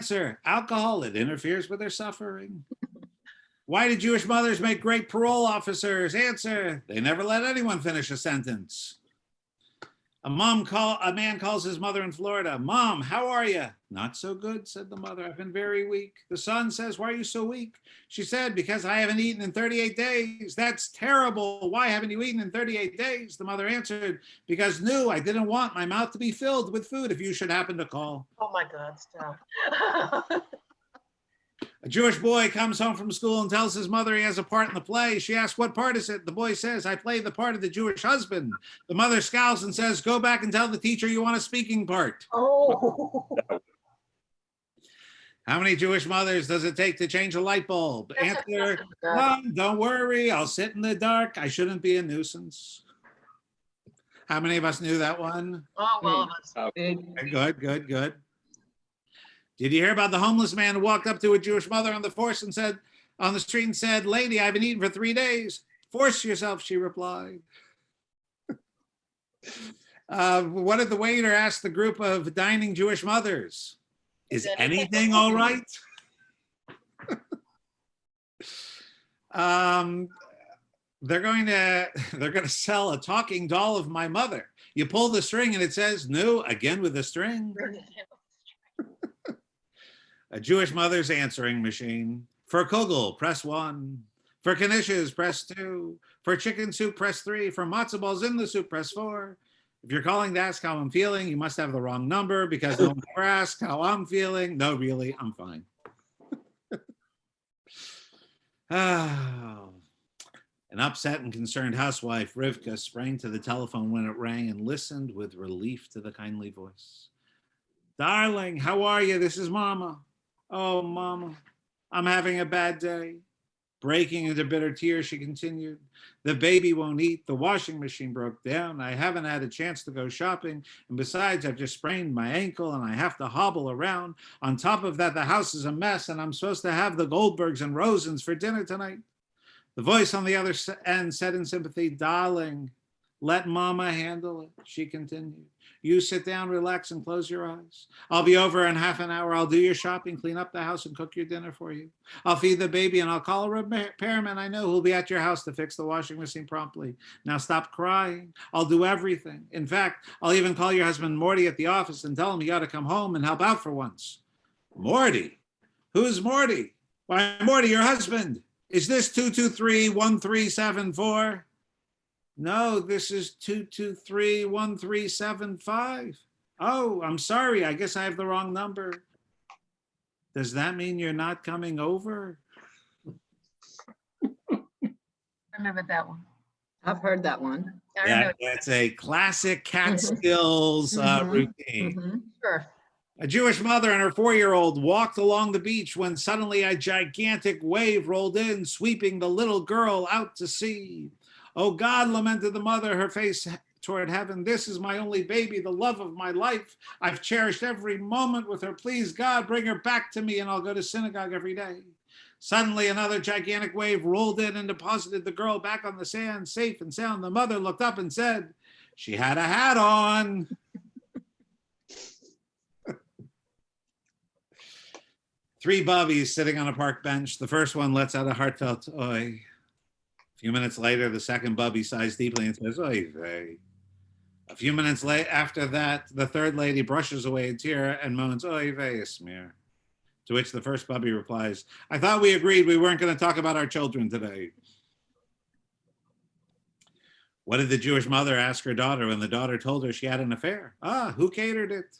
Answer, alcohol. It interferes with their suffering. Why do Jewish mothers make great parole officers? Answer, they never let anyone finish a sentence. A man calls his mother in Florida. Mom, how are you? Not so good, said the mother. I've been very weak. The son says, why are you so weak? She said, because I haven't eaten in 38 days. That's terrible. Why haven't you eaten in 38 days? The mother answered, because I didn't want my mouth to be filled with food if you should happen to call. Oh my God, stop. A Jewish boy comes home from school and tells his mother he has a part in the play. She asks, what part is it? The boy says, I play the part of the Jewish husband. The mother scowls and says, go back and tell the teacher you want a speaking part. Oh. How many Jewish mothers does it take to change a light bulb? Answer, Mom, don't worry. I'll sit in the dark. I shouldn't be a nuisance. How many of us knew that one? Oh, all of us. Good. Did you hear about the homeless man who walked up to a Jewish mother on the street and said, lady, I haven't eaten for 3 days. Force yourself, she replied. What did the waiter ask the group of dining Jewish mothers? Is anything all right? They're going to sell a talking doll of my mother. You pull the string and it says, no, again with the string. A Jewish mother's answering machine. For kugel, press 1. For knishes, press 2. For chicken soup, press 3. For matzo balls in the soup, press 4. If you're calling to ask how I'm feeling, you must have the wrong number because no one ever asks how I'm feeling. No, really, I'm fine. Oh. An upset and concerned housewife, Rivka, sprang to the telephone when it rang and listened with relief to the kindly voice. Darling, how are you? This is Mama. Oh, Mama, I'm having a bad day. Breaking into bitter tears, she continued. The baby won't eat. The washing machine broke down. I haven't had a chance to go shopping. And besides, I've just sprained my ankle and I have to hobble around. On top of that, the house is a mess and I'm supposed to have the Goldbergs and Rosens for dinner tonight. The voice on the other end said in sympathy, darling, let Mama handle it, she continued. You sit down, relax, and close your eyes. I'll be over in half an hour. I'll do your shopping, clean up the house, and cook your dinner for you. I'll feed the baby, and I'll call a repairman I know who'll be at your house to fix the washing machine promptly. Now stop crying. I'll do everything. In fact, I'll even call your husband Morty at the office and tell him you got to come home and help out for once. Morty? Who's Morty? Why, Morty, your husband. Is this 223-1374? No, this is 223-1375. Oh, I'm sorry. I guess I have the wrong number. Does that mean you're not coming over? Remember that one. I've heard that one. Yeah, that's a classic Catskills routine. Sure. A Jewish mother and her 4-year-old walked along the beach when suddenly a gigantic wave rolled in, sweeping the little girl out to sea. Oh God, lamented the mother, her face toward heaven. This is my only baby, the love of my life. I've cherished every moment with her. Please, God, bring her back to me and I'll go to synagogue every day. Suddenly, another gigantic wave rolled in and deposited the girl back on the sand, safe and sound. The mother looked up and said, she had a hat on. 3 bubbies sitting on a park bench. The first one lets out a heartfelt oi. A few minutes later, the second bubby sighs deeply and says, oy vey. A few minutes after that, the third lady brushes away a tear and moans, oy vey, smear. To which the first bubby replies, I thought we agreed we weren't going to talk about our children today. What did the Jewish mother ask her daughter when the daughter told her she had an affair? Ah, who catered it?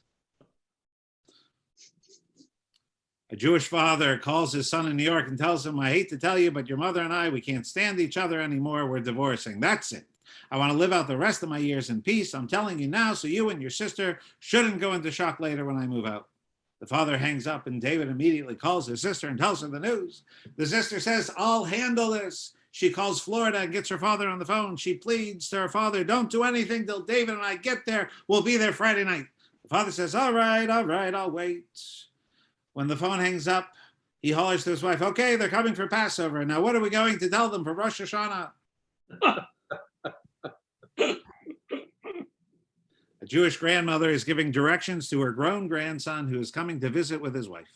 A Jewish father calls his son in New York and tells him, I hate to tell you, but your mother and I, we can't stand each other anymore. We're divorcing. That's it. I want to live out the rest of my years in peace. I'm telling you now, so you and your sister shouldn't go into shock later when I move out. The father hangs up and David immediately calls his sister and tells her the news. The sister says, I'll handle this. She calls Florida and gets her father on the phone. She pleads to her father, don't do anything till David and I get there. We'll be there Friday night. The father says, all right, I'll wait. When the phone hangs up, he hollers to his wife, okay, they're coming for Passover. Now, what are we going to tell them for Rosh Hashanah? A Jewish grandmother is giving directions to her grown grandson who is coming to visit with his wife.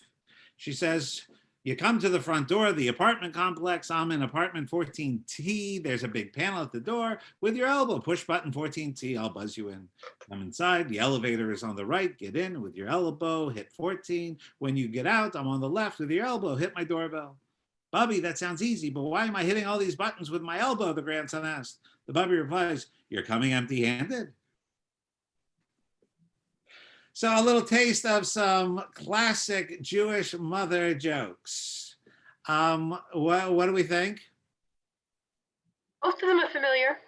She says, you come to the front door of the apartment complex. I'm in apartment 14T. There's a big panel at the door. With your elbow, push button 14T. I'll buzz you in. Come inside. The elevator is on the right. Get in with your elbow. Hit 14. When you get out, I'm on the left with your elbow. Hit my doorbell. Bubby, that sounds easy, but why am I hitting all these buttons with my elbow? The grandson asked. The Bubby replies, you're coming empty-handed. So a little taste of some classic Jewish mother jokes. What do we think? Most of them are familiar.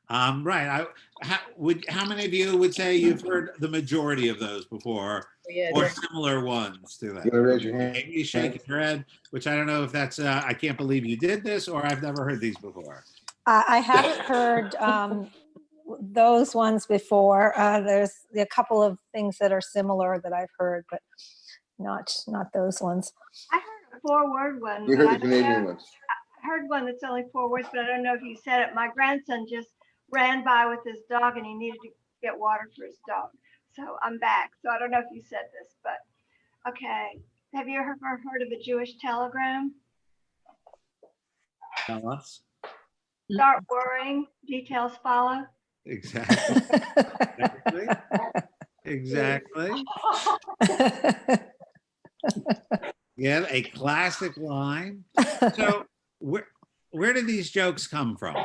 Right. How many of you would say you've heard the majority of those before, Yeah, or similar ones to that? You want to raise your hand? Maybe shaking your head, which I don't know if that's I can't believe you did this, or I've never heard these before. I haven't heard those ones before. There's a couple of things that are similar that I've heard, but not those ones. I heard a 4-word one. We but heard I the don't Canadian know- ones. I heard one that's only 4 words, but I don't know if you said it. My grandson just ran by with his dog and he needed to get water for his dog. So I'm back. So I don't know if you said this, but okay. Have you ever heard of the Jewish telegram? Tell us. Start worrying, details follow. Exactly. Exactly. Yeah, a classic line. So where do these jokes come from?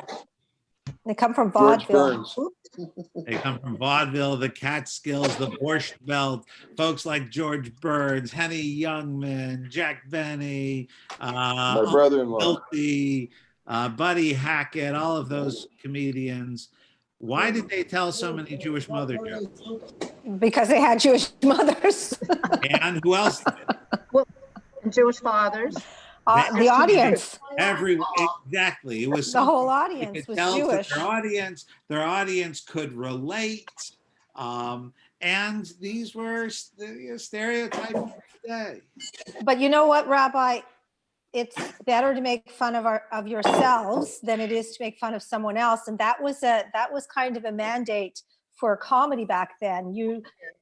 They come from George vaudeville. Burns. They come from vaudeville, the Catskills, the Borscht Belt, folks like George Burns, Henny Youngman, Jack Benny, My brother-in-law. Milty, Buddy Hackett, all of those comedians. Why did they tell so many Jewish mother jokes? Because they had Jewish mothers. And who else did? And Jewish fathers. The audience, Exactly. It was the whole you audience could was tell that Jewish. their audience could relate. And these were stereotypes of the day. But you know what, Rabbi? It's better to make fun of yourselves than it is to make fun of someone else. And that was kind of a mandate for comedy back then.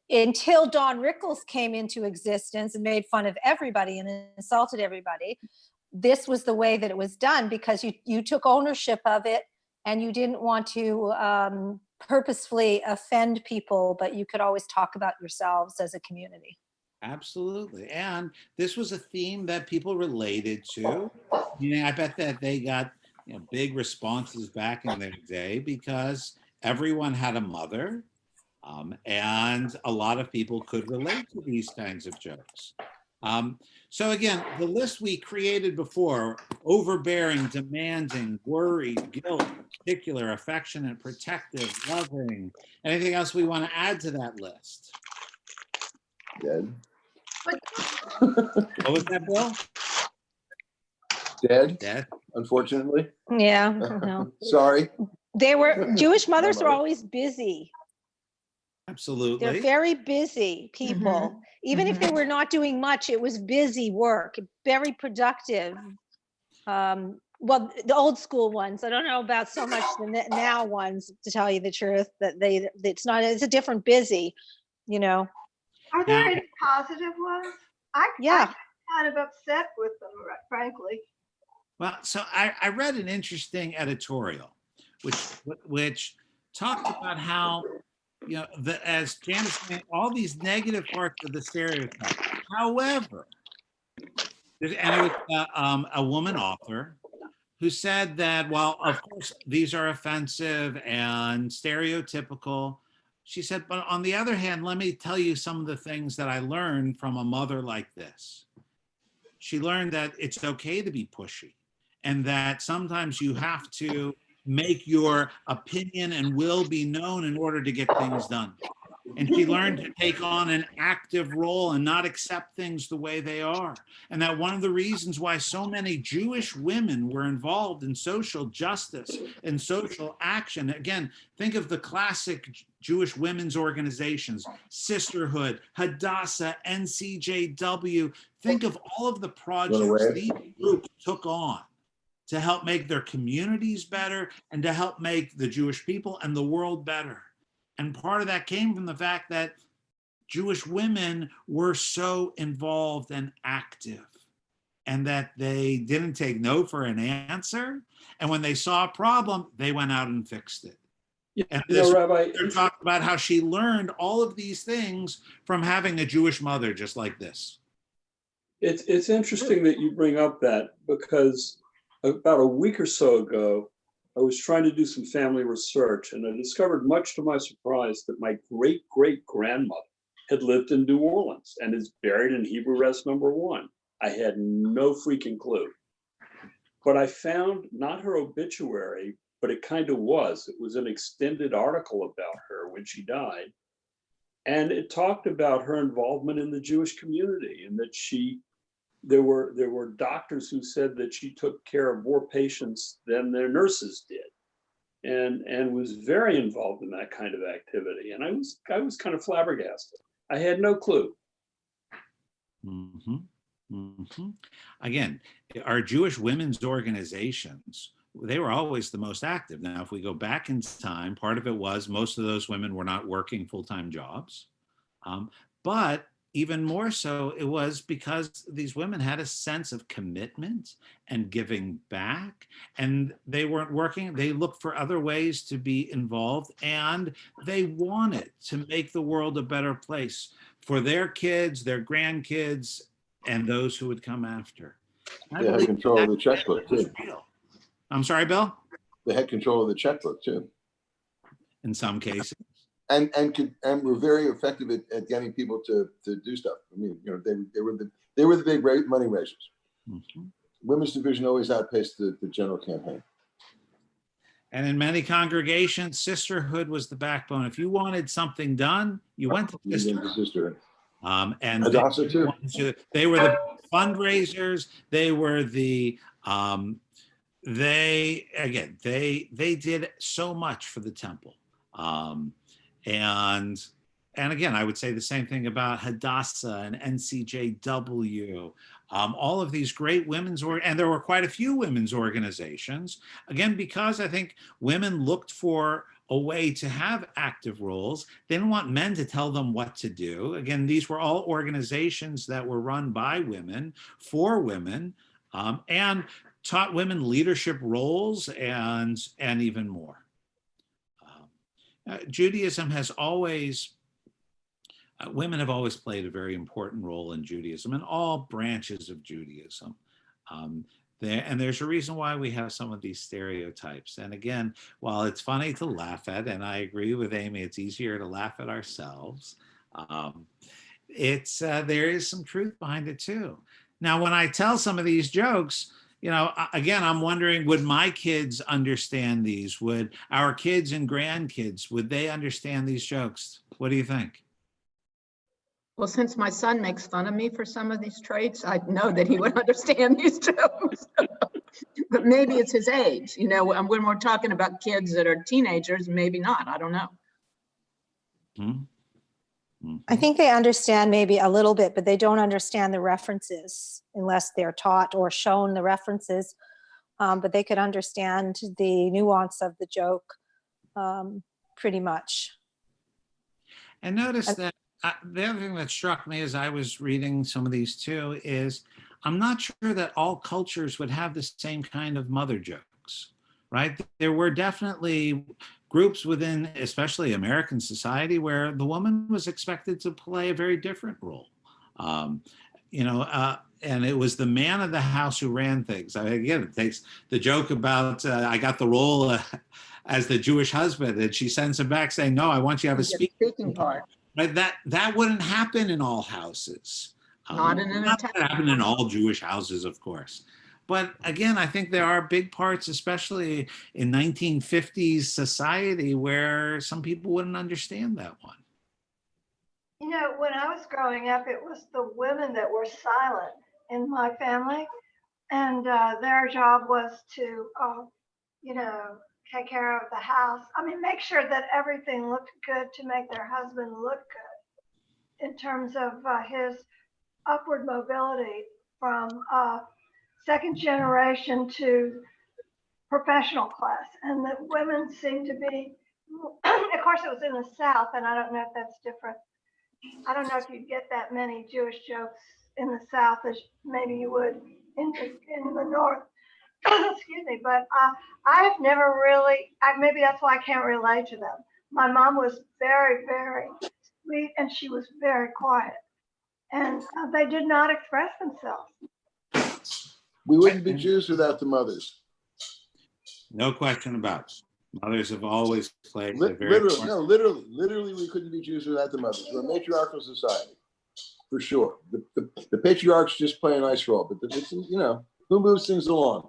Until Don Rickles came into existence and made fun of everybody and insulted everybody, this was the way that it was done, because you took ownership of it and you didn't want to purposefully offend people, but you could always talk about yourselves as a community. Absolutely. And this was a theme that people related to. I bet that they got big responses back in their day because everyone had a mother. And a lot of people could relate to these kinds of jokes. So again, the list we created before: overbearing, demanding, worried, guilt, particular, affectionate, protective, loving. Anything else we want to add to that list? Dead. What was that, Bill? Dead, Dead. unfortunately. Yeah, no. Sorry. Jewish mothers were always busy. Absolutely. They're very busy people. Even if they were not doing much, it was busy work, very productive. Well, the old school ones, I don't know about so much the now ones, to tell you the truth, that it's a different busy, Are there any positive ones? I'm Yeah. kind of upset with them, frankly. Well, so I read an interesting editorial, which talked about how, as Janice said, all these negative parts of the stereotype. However, and it was a woman author who said that while of course these are offensive and stereotypical, she said, but on the other hand, let me tell you some of the things that I learned from a mother like this. She learned that it's okay to be pushy, and that sometimes you have to make your opinion and will be known in order to get things done. And she learned to take on an active role and not accept things the way they are. And that one of the reasons why so many Jewish women were involved in social justice and social action. Again, think of the classic Jewish women's organizations: Sisterhood, Hadassah, NCJW. Think of all of the projects these groups took on to help make their communities better and to help make the Jewish people and the world better. And part of that came from the fact that Jewish women were so involved and active, and that they didn't take no for an answer. And when they saw a problem, they went out and fixed it. And this Rabbi, talked about how she learned all of these things from having a Jewish mother just like this. it's interesting that you bring up that, because about a week or so ago, I was trying to do some family research, and I discovered, much to my surprise, that my great-great-grandmother had lived in New Orleans and is buried in Hebrew Rest number 1. I had no freaking clue. But I found not her obituary, but it kind of was. It was an extended article about her when she died. And it talked about her involvement in the Jewish community, and that there were doctors who said that she took care of more patients than their nurses did, and was very involved in that kind of activity. And I was kind of flabbergasted. I had no clue. Mm-hmm. Mm-hmm. Again, our Jewish women's organizations, they were always the most active. Now, if we go back in time, part of it was most of those women were not working full-time jobs. But even more so, it was because these women had a sense of commitment and giving back, and they weren't working. They looked for other ways to be involved, and they wanted to make the world a better place for their kids, their grandkids, and those who would come after. They had control of the checkbook too. I'm sorry, Bill? They had control of the checkbook too. In some cases. And were very effective at getting people to do stuff. I mean, they were the big money raisers. Mm-hmm. Women's division always outpaced the general campaign. And in many congregations, sisterhood was the backbone. If you wanted something done, you went to sisterhood. And Hadassah too. They were the fundraisers. They were the they did so much for the temple. And again, I would say the same thing about Hadassah and NCJW, all of these great women's, and there were quite a few women's organizations, again, because I think women looked for a way to have active roles. They didn't want men to tell them what to do. Again, these were all organizations that were run by women, for women, and taught women leadership roles and even more. Judaism has always, women have always played a very important role in Judaism, in all branches of Judaism. And there's a reason why we have some of these stereotypes. And again, while it's funny to laugh at, and I agree with Amy, it's easier to laugh at ourselves, there is some truth behind it too. Now, when I tell some of these jokes, again, I'm wondering, would my kids understand these? Would our kids and grandkids, would they understand these jokes? What do you think? Well, since my son makes fun of me for some of these traits, I know that he would understand these jokes. But maybe it's his age. When we're talking about kids that are teenagers, maybe not. I don't know. Mm-hmm. I think they understand maybe a little bit, but they don't understand the references unless they're taught or shown the references. But they could understand the nuance of the joke pretty much. And notice that the other thing that struck me as I was reading some of these too is I'm not sure that all cultures would have the same kind of mother jokes, right? There were definitely groups within, especially American society, where the woman was expected to play a very different role. And it was the man of the house who ran things. Again, it takes the joke about I got the role as the Jewish husband, and she sends him back saying, "No, I want you to have a speaking part." Right? That wouldn't happen in all houses. Not in an not that happen in all Jewish houses, of course. But again, I think there are big parts, especially in 1950s society, where some people wouldn't understand that one. When I was growing up, it was the women that were silent in my family, and their job was to, take care of the house. I mean, make sure that everything looked good to make their husband look good in terms of his upward mobility from second generation to professional class. And the women seem to be, of course, it was in the South, and I don't know if that's different I don't know if you'd get that many Jewish jokes in the South as maybe you would in the North. Excuse me, but I've never really, maybe that's why I can't relate to them. My mom was very, very sweet and she was very quiet. And they did not express themselves. We wouldn't be Jews without the mothers. No question about it. Mothers have always played a very Literally, we couldn't be Jews without the mothers. We're a matriarchal society, for sure. The patriarchs just play a nice role, but it's, you know, who moves things along?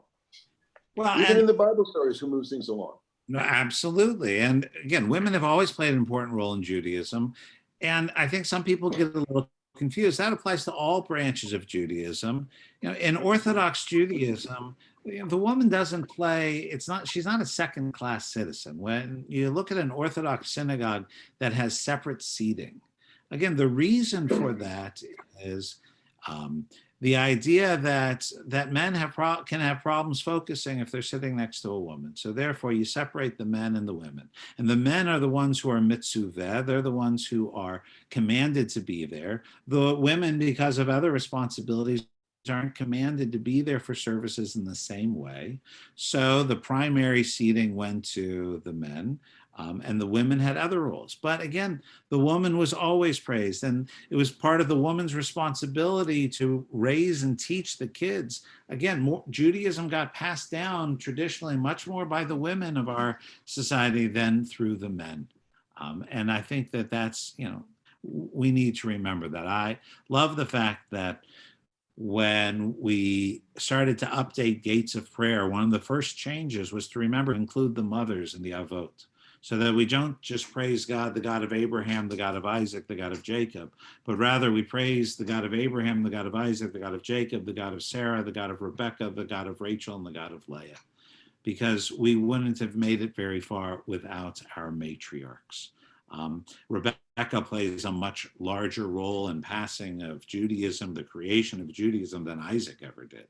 well, Even in the Bible stories, who moves things along? No, absolutely. And again, women have always played an important role in Judaism. And I think some people get a little confused. That applies to all branches of Judaism. You know, in Orthodox Judaism, you know, the woman doesn't play, she's not a second-class citizen. When you look at an Orthodox synagogue that has separate seating, again, the reason for that is the idea that men can have problems focusing if they're sitting next to a woman. So therefore, you separate the men and the women. And the men are the ones who are mitzuveh. They're the ones who are commanded to be there. The women, because of other responsibilities, aren't commanded to be there for services in the same way. So the primary seating went to the men. And the women had other roles. But again, the woman was always praised. And it was part of the woman's responsibility to raise and teach the kids. Again, Judaism got passed down traditionally much more by the women of our society than through the men. And I think that that's, you know, we need to remember that. I love the fact that when we started to update Gates of Prayer, one of the first changes was to remember to include the mothers in the Avot, so that we don't just praise God, the God of Abraham, the God of Isaac, the God of Jacob, but rather we praise the God of Abraham, the God of Isaac, the God of Jacob, the God of Sarah, the God of Rebekah, the God of Rachel, and the God of Leah, because we wouldn't have made it very far without our matriarchs. Rebecca plays a much larger role in passing of Judaism, the creation of Judaism, than Isaac ever did.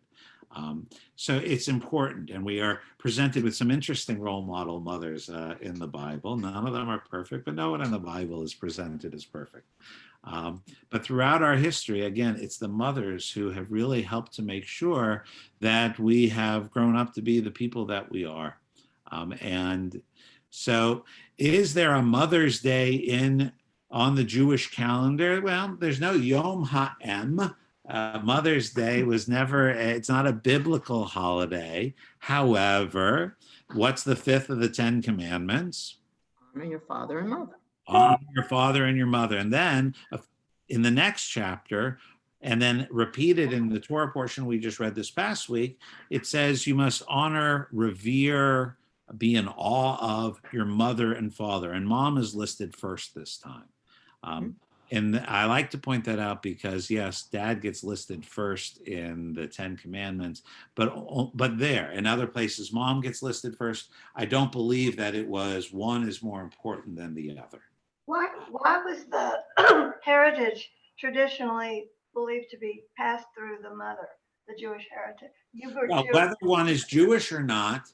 So it's important, and we are presented with some interesting role model mothers in the Bible. None of them are perfect, but no one in the Bible is presented as perfect. But throughout our history, again, it's the mothers who have really helped to make sure that we have grown up to be the people that we are. And so is there a Mother's Day on the Jewish calendar? Well, there's no Yom HaEm. Mother's Day was never, it's not a biblical holiday. However, what's the fifth of the 10 commandments? Honor your father and mother. Honor your father and your mother. And then in the next chapter, and then repeated in the Torah portion we just read this past week, it says you must honor, revere, be in awe of your mother and father. And mom is listed first this time. And I like to point that out because, yes, dad gets listed first in the 10 Commandments, but there, in other places, mom gets listed first. I don't believe that it was one is more important than the other. Why was the heritage traditionally believed to be passed through the mother, the Jewish heritage? Whether one is Jewish or not,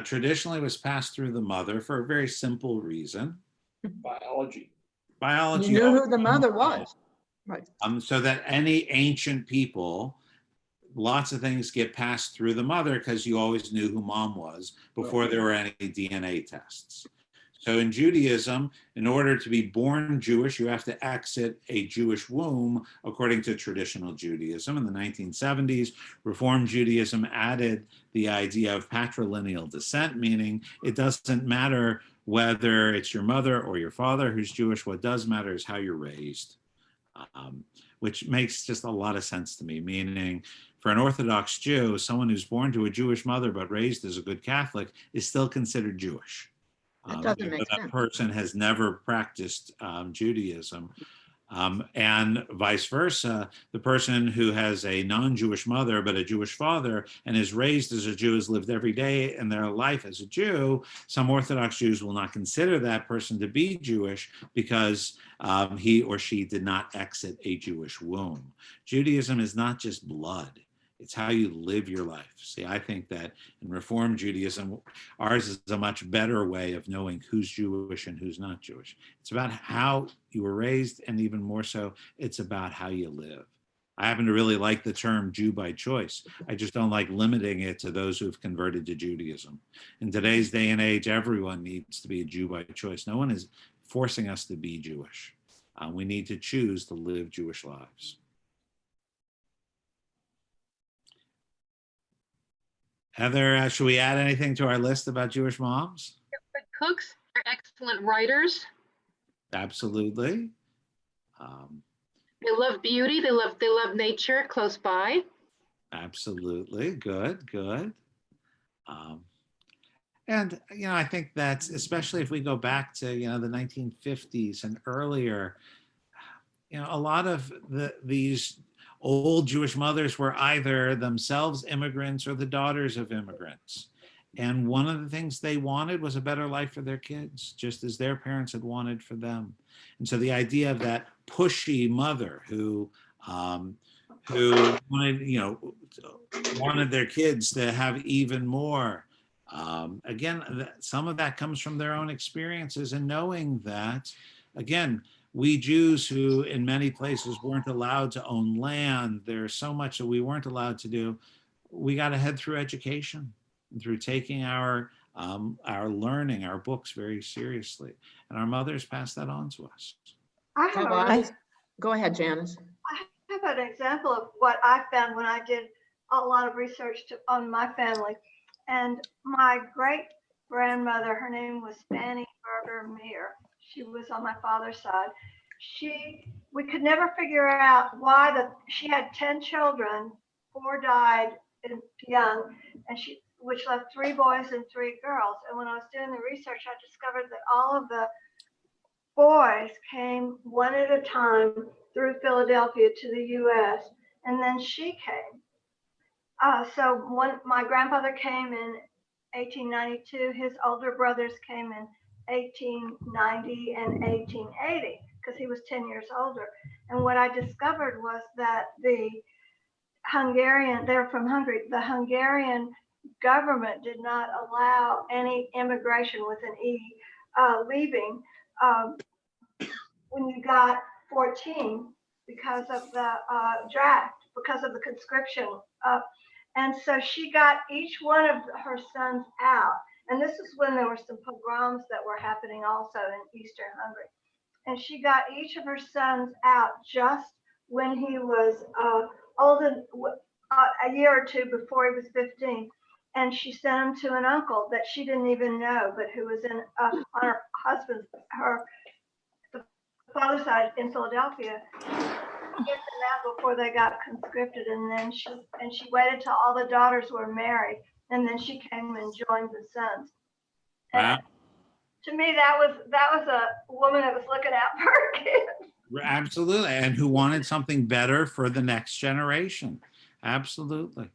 traditionally was passed through the mother for a very simple reason. Biology. You knew who the mother was. Right. So that any ancient people, lots of things get passed through the mother because you always knew who mom was before there were any DNA tests. So in Judaism, in order to be born Jewish, you have to exit a Jewish womb, according to traditional Judaism. In the 1970s, Reform Judaism added the idea of patrilineal descent, meaning it doesn't matter whether it's your mother or your father who's Jewish. What does matter is how you're raised, which makes just a lot of sense to me, meaning for an Orthodox Jew, someone who's born to a Jewish mother but raised as a good Catholic is still considered Jewish. That doesn't make that sense. person has never practiced Judaism. And vice versa, the person who has a non-Jewish mother but a Jewish father and is raised as a Jew, has lived every day in their life as a Jew, some Orthodox Jews will not consider that person to be Jewish because he or she did not exit a Jewish womb. Judaism is not just blood. It's how you live your life. See, I think that in Reform Judaism, ours is a much better way of knowing who's Jewish and who's not Jewish. It's about how you were raised, and even more so, it's about how you live. I happen to really like the term Jew by choice. I just don't like limiting it to those who've converted to Judaism. In today's day and age, everyone needs to be a Jew by choice. No one is forcing us to be Jewish. We need to choose to live Jewish lives. Heather, should we add anything to our list about Jewish moms? They're good cooks, they're excellent writers. Absolutely. They love beauty. They love nature close by. Absolutely. Good, good. And, I think that's, especially if we go back to, the 1950s and earlier, a lot of these old Jewish mothers were either themselves immigrants or the daughters of immigrants. And one of the things they wanted was a better life for their kids, just as their parents had wanted for them. And so the idea of that pushy mother who wanted, wanted their kids to have even more. Again, some of that comes from their own experiences and knowing that, again, we Jews who in many places weren't allowed to own land, there's so much that we weren't allowed to do. We got to head through education and through taking our learning, our books very seriously. And our mothers passed that on to us. Go ahead, Janice. I have an example of what I found when I did a lot of research on my family. And my great grandmother, her name was Fanny Berger Meir. She was on my father's side. We could never figure out why she had 10 children, 4 died young, and which left 3 boys and 3 girls. And when I was doing the research, I discovered that all of the boys came one at a time through Philadelphia to the U.S. and then she came. My grandfather came in 1892. His older brothers came in 1890 and 1880 because he was 10 years older. And what I discovered was that they're from Hungary, the Hungarian government did not allow any immigration with an E leaving when you got 14 because of the draft, because of the conscription. And so she got each one of her sons out. And this is when there were some pogroms that were happening also in Eastern Hungary. And she got each of her sons out just when he was old, a year or 2 before he was 15. And she sent him to an uncle that she didn't even know, but who was on her husband's, the father's side in Philadelphia. Get them out before they got conscripted, and then she waited till all the daughters were married, and then she came and joined the sons. Wow. And to me, that was a woman that was looking out for her kids. Absolutely, and who wanted something better for the next generation. Absolutely.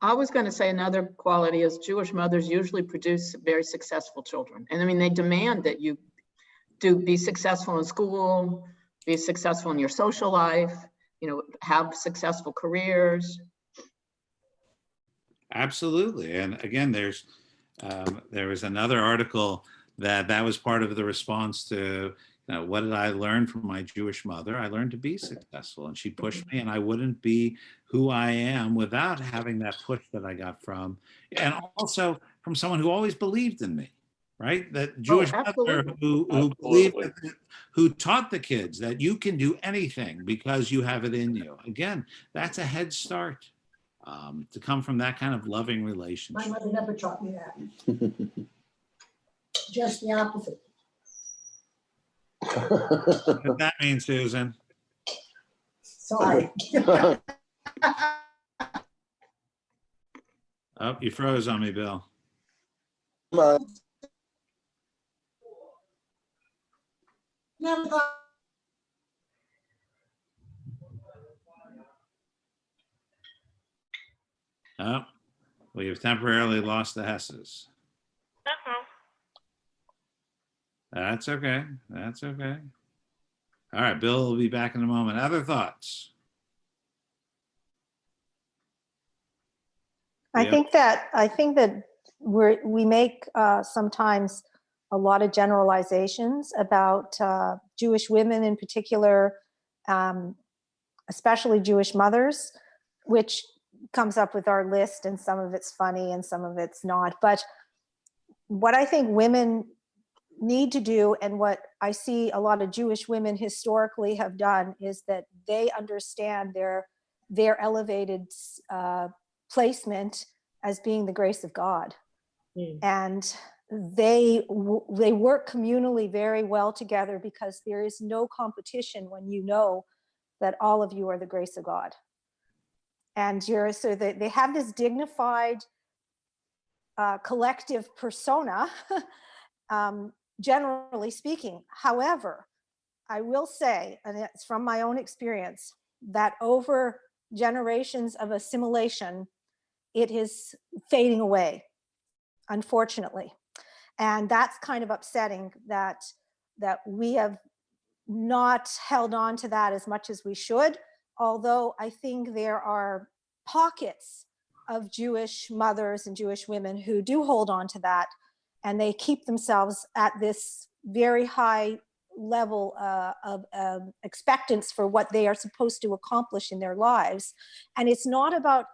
I was going to say another quality is Jewish mothers usually produce very successful children. And I mean, they demand that you be successful in school, be successful in your social life, have successful careers. Absolutely. And again, there was another article that was part of the response to, what did I learn from my Jewish mother? I learned to be successful, and she pushed me, and I wouldn't be who I am without having that push that I got from, and also from someone who always believed in me. Right? That Jewish mother who believed, who taught the kids that you can do anything because you have it in you. Again, that's a head start to come from that kind of loving relationship. My mother never taught me that. Just the opposite. What does that mean, Susan? Sorry. Oh, you froze on me, Bill. Never thought. Oh, we have temporarily lost the Hesses. That's okay. That's okay. All right, Bill will be back in a moment. Other thoughts? I Yeah. think that we make sometimes a lot of generalizations about Jewish women in particular, especially Jewish mothers, which comes up with our list, and some of it's funny and some of it's not. But what I think women need to do, and what I see a lot of Jewish women historically have done, is that they understand their elevated placement as being the grace of God. And they work communally very well together, because there is no competition when you know that all of you are the grace of God. And so they have this dignified collective persona, generally speaking. However, I will say, and it's from my own experience, that over generations of assimilation, it is fading away, unfortunately. And that's kind of upsetting that we have not held on to that as much as we should. Although I think there are pockets of Jewish mothers and Jewish women who do hold on to that, and they keep themselves at this very high level of expectance for what they are supposed to accomplish in their lives. And it's not about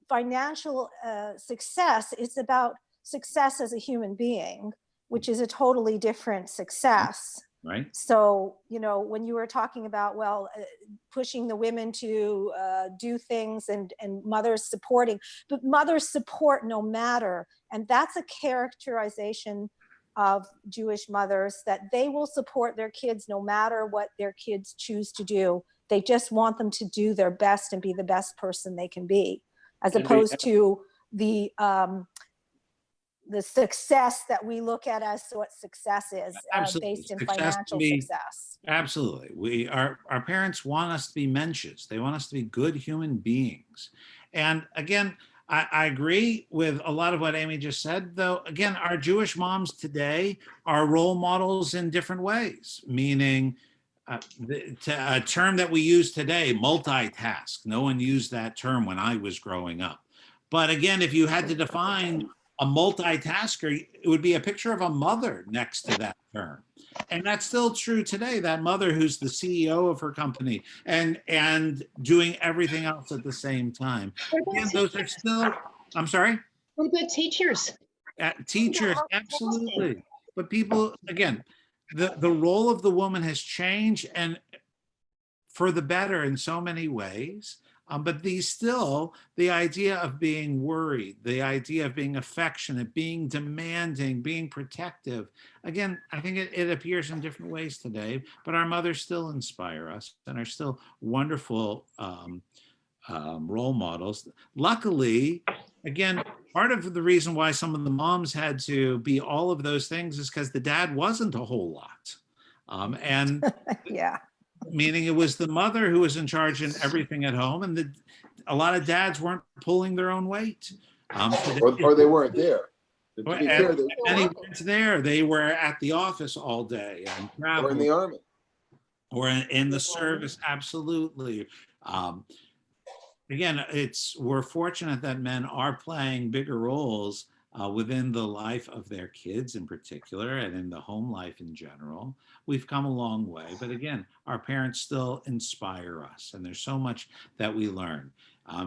financial success, it's about success as a human being, which is a totally different success. Right. So, when you were talking about, pushing the women to do things, and mothers supporting, but mothers support no matter. And that's a characterization of Jewish mothers, that they will support their kids no matter what their kids choose to do. They just want them to do their best and be the best person they can be, as opposed to the success that we look at as what success is, based in financial success. Absolutely. Our parents want us to be mensches. They want us to be good human beings. And again, I agree with a lot of what Amy just said, though. Again, our Jewish moms today are role models in different ways, meaning a term that we use today, multitask. No one used that term when I was growing up. But again, if you had to define a multitasker, it would be a picture of a mother next to that term. And that's still true today, that mother who's the CEO of her company and doing everything else at the same time. And those are still, I'm sorry? What about teachers? Teachers, absolutely. But people, again, the role of the woman has changed, and for the better in so many ways. But the idea of being worried, the idea of being affectionate, being demanding, being protective, again, I think it appears in different ways today, but our mothers still inspire us and are still wonderful role models. Luckily, again, part of the reason why some of the moms had to be all of those things is because the dad wasn't a whole lot. And yeah. Meaning it was the mother who was in charge in everything at home, and a lot of dads weren't pulling their own weight. Or they weren't there. To be fair, they many weren't there. They were at the office all day and travel, or in the army, or in the service. Absolutely. Again, we're fortunate that men are playing bigger roles within the life of their kids in particular, and in the home life in general. We've come a long way, but again, our parents still inspire us, and there's so much that we learn.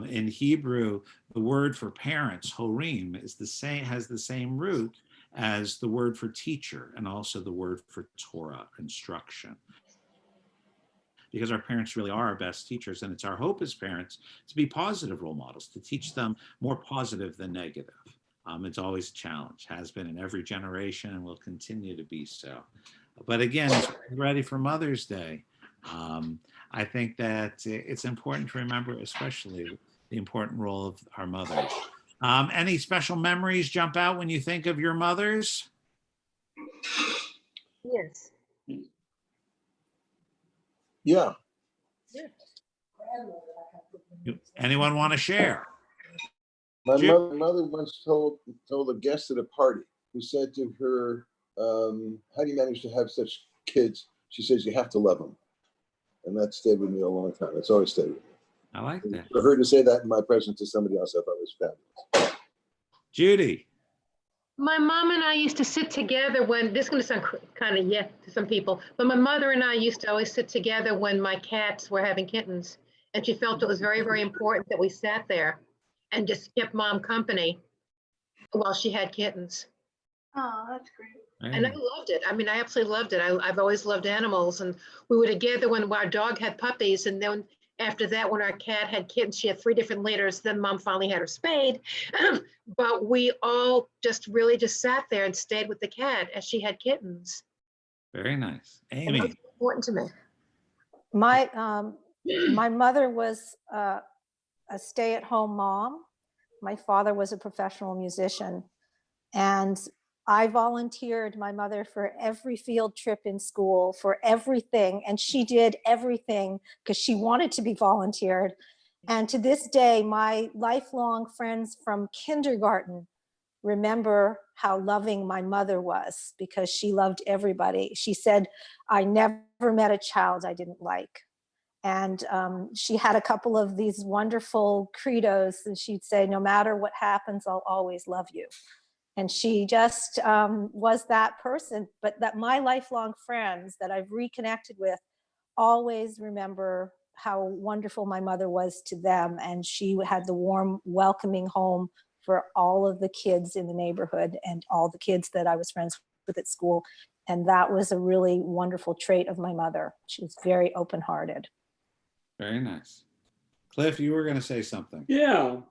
In Hebrew, the word for parents, horim, has the same root as the word for teacher, and also the word for Torah, instruction. Because our parents really are our best teachers, and it's our hope as parents to be positive role models, to teach them more positive than negative. It's always a challenge, has been in every generation, and will continue to be so. But again, as we're ready for Mother's Day, I think that it's important to remember, especially the important role of our mothers. Any special memories jump out when you think of your mothers? Yes. yeah. Anyone want to share? My mother once told a guest at a party who said to her, how do you manage to have such kids? She says, you have to love them. And that stayed with me a long time. It's always stayed with me. I like that. For her to say that in my presence to somebody else, I thought was fabulous. Judy. My mom and I used to sit together when, this is going to sound kind of, yeah, to some people, but my mother and I used to always sit together when my cats were having kittens. And she felt it was very, very important that we sat there and just kept mom company while she had kittens. Oh, that's great. And I loved it. I mean, I absolutely loved it. I've always loved animals. And we were together when our dog had puppies. And then after that, when our cat had kittens, she had 3 different litters. Then mom finally had her spayed. But we all just really just sat there and stayed with the cat as she had kittens. Very nice. And that was Amy. important to me. My mother was a stay-at-home mom. My father was a professional musician, and I volunteered my mother for every field trip in school, for everything, and she did everything because she wanted to be volunteered. And to this day, my lifelong friends from kindergarten remember how loving my mother was because she loved everybody. She said, "I never met a child I didn't like." And she had a couple of these wonderful credos, and she'd say, "No matter what happens, I'll always love you." And she just was that person. But that my lifelong friends that I've reconnected with always remember how wonderful my mother was to them. And she had the warm, welcoming home for all of the kids in the neighborhood and all the kids that I was friends with at school. And that was a really wonderful trait of my mother. She was very open-hearted. Very nice. Cliff, you were going to say something. Yeah,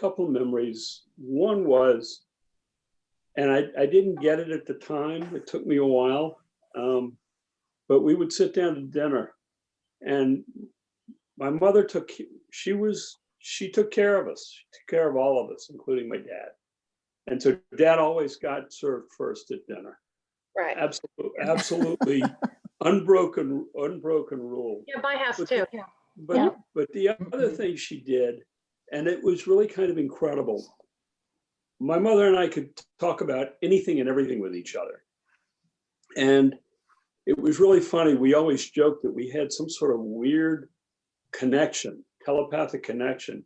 couple memories. One was, and I didn't get it at the time, it took me a while, but we would sit down to dinner, and my mother she took care of us. She took care of all of us, including my dad. And so dad always got served first at dinner. Right. Absolutely unbroken rule. Yeah, my house too. Yeah. But the other thing she did, and it was really kind of incredible. My mother and I could talk about anything and everything with each other. And it was really funny. We always joked that we had some sort of weird connection, telepathic connection,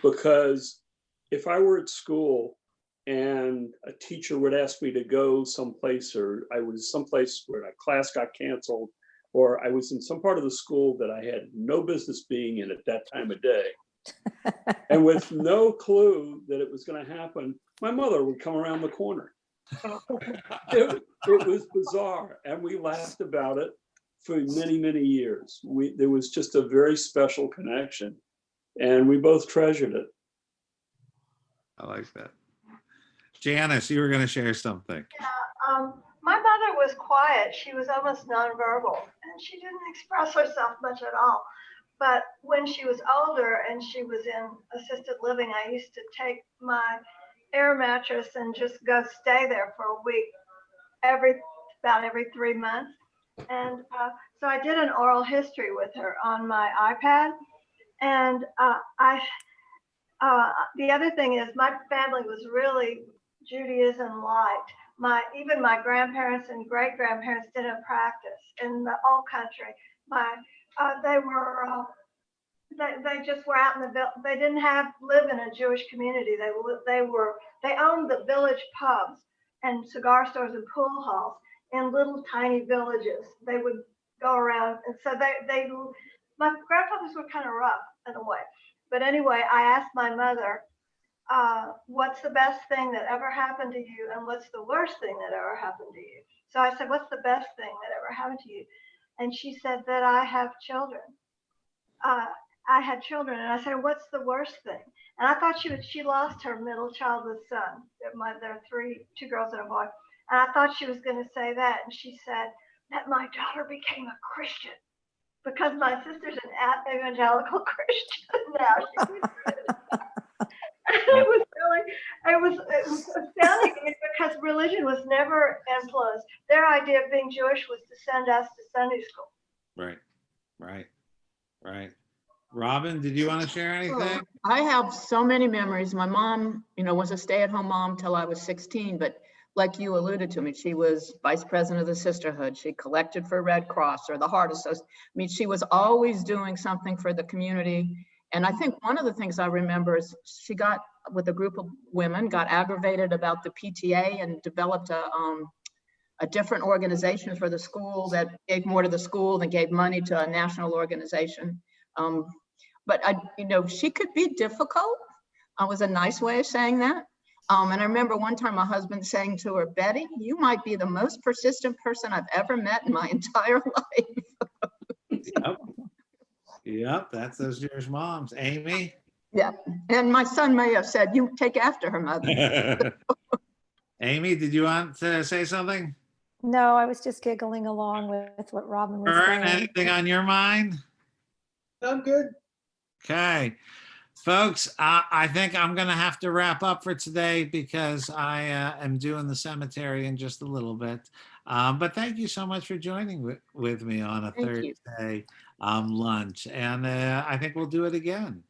because if I were at school and a teacher would ask me to go someplace, or I was someplace where a class got canceled, or I was in some part of the school that I had no business being in at that time of day, and with no clue that it was going to happen, my mother would come around the corner. It was bizarre, and we laughed about it for many, many years. There was just a very special connection, and we both treasured it. I like that. Janice, you were going to share something. Yeah, my mother was quiet. She was almost nonverbal, and she didn't express herself much at all. But when she was older and she was in assisted living, I used to take my air mattress and just go stay there for a week, about every 3 months. And so I did an oral history with her on my iPad. And the other thing is, my family was really Judaism light. Even my grandparents and great grandparents didn't practice in the old country. They just were out in the village. They didn't live in a Jewish community. They owned the village pubs and cigar stores and pool halls in little tiny villages. They would go around, and so my grandfathers were kind of rough in a way. But anyway, I asked my mother, what's the best thing that ever happened to you, and what's the worst thing that ever happened to you? So I said, what's the best thing that ever happened to you? And she said that I have children. I had children, and I said, what's the worst thing? And I thought she lost her middle childless son. There are 2 girls and a boy. And I thought she was going to say that. And she said that my daughter became a Christian, because my sister's an evangelical Christian now. It was astounding to me, because religion was never influenced. Their idea of being Jewish was to send us to Sunday school. Right. Robin, did you want to share anything? I have so many memories. My mom, was a stay-at-home mom till I was 16, but like you alluded to, she was vice president of the sisterhood. She collected for Red Cross or the Heart Association. She was always doing something for the community. And I think one of the things I remember is she got with a group of women, got aggravated about the PTA and developed a different organization for the school that gave more to the school than gave money to a national organization. But she could be difficult. Was a nice way of saying that. And I remember one time my husband saying to her, Betty, you might be the most persistent person I've ever met in my entire life. Yep, that's those Jewish moms. Amy? Yeah, and my son may have said, you take after her mother. Amy, did you want to say something? No, I was just giggling along with what Robin was Vern, saying. anything on your mind? I'm good. Okay. Folks, I think I'm going to have to wrap up for today because I am doing the cemetery in just a little bit. But thank you so much for joining with me on a Thank you. Thursday lunch. And I think we'll do it again.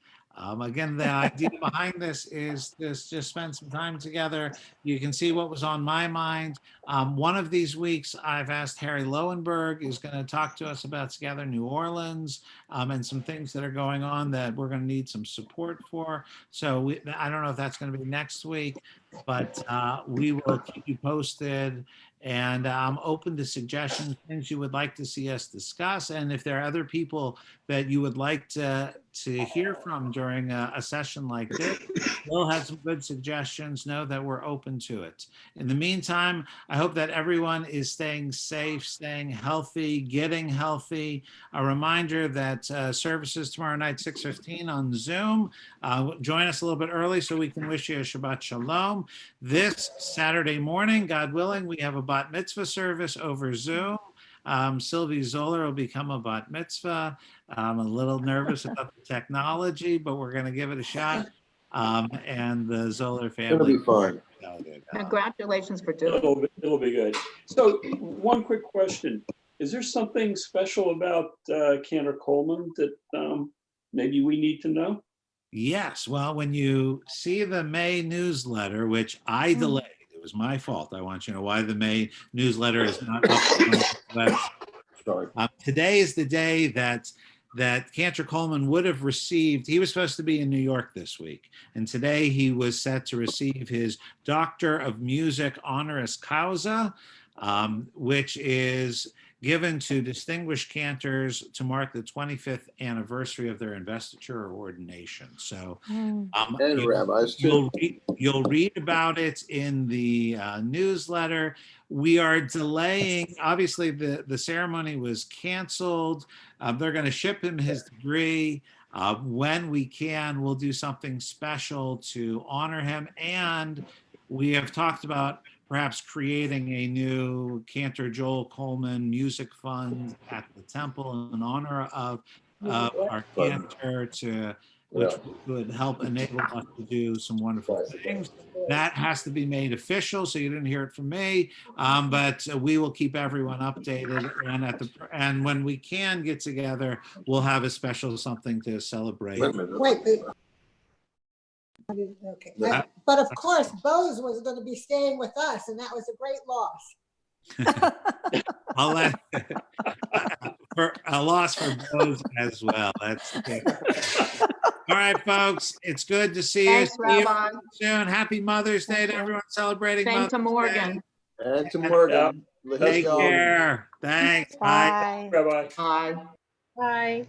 Again, the idea behind this is just spend some time together. You can see what was on my mind. One of these weeks, I've asked Harry Lowenberg, who's going to talk to us about Together New Orleans and some things that are going on that we're going to need some support for. So I don't know if that's going to be next week, but we will keep you posted. And I'm open to suggestions, things you would like to see us discuss. And if there are other people that you would like to hear from during a session like this, we'll have some good suggestions. Know that we're open to it. In the meantime, I hope that everyone is staying safe, staying healthy, getting healthy. A reminder that services tomorrow night, 6:15 on Zoom. Join us a little bit early so we can wish you a Shabbat Shalom. This Saturday morning, God willing, we have a bat mitzvah service over Zoom. Sylvie Zoller will become a bat mitzvah. I'm a little nervous about the technology, but we're going to give it a shot. And the Zoller family. It'll be fun. Congratulations for doing it. It'll be good. So one quick question. Is there something special about Cantor Coleman that maybe we need to know? Yes. Well, when you see the May newsletter, which I delayed, it was my fault. I want you to know why the May newsletter is not up on the website. Sorry. Today is the day that Cantor Coleman would have received. He was supposed to be in New York this week, and today he was set to receive his Doctor of Music honoris causa, which is given to distinguished cantors to mark the 25th anniversary of their investiture or ordination. So And rabbis too. you'll read about it in the newsletter. We are delaying, obviously the ceremony was canceled. They're going to ship him his degree. When we can, we'll do something special to honor him. And we have talked about perhaps creating a new Cantor Joel Coleman Music Fund at the temple in honor of our cantor, which would help enable us to do some wonderful things. That has to be made official, so you didn't hear it from me, but we will keep everyone updated. And when we can get together, we'll have a special something to celebrate. Wait. Okay. But of course, Bose was going to be staying with us, and that was a great loss. I'll let for a loss for Bose as well. That's okay. All right, folks. It's good to see Thanks, you. See you Rabbi. soon. Happy Mother's Day to everyone celebrating Same Mother's to Morgan. Day. And to Morgan. Take care. Thanks. Bye. Bye. Rabbi. Bye. Bye.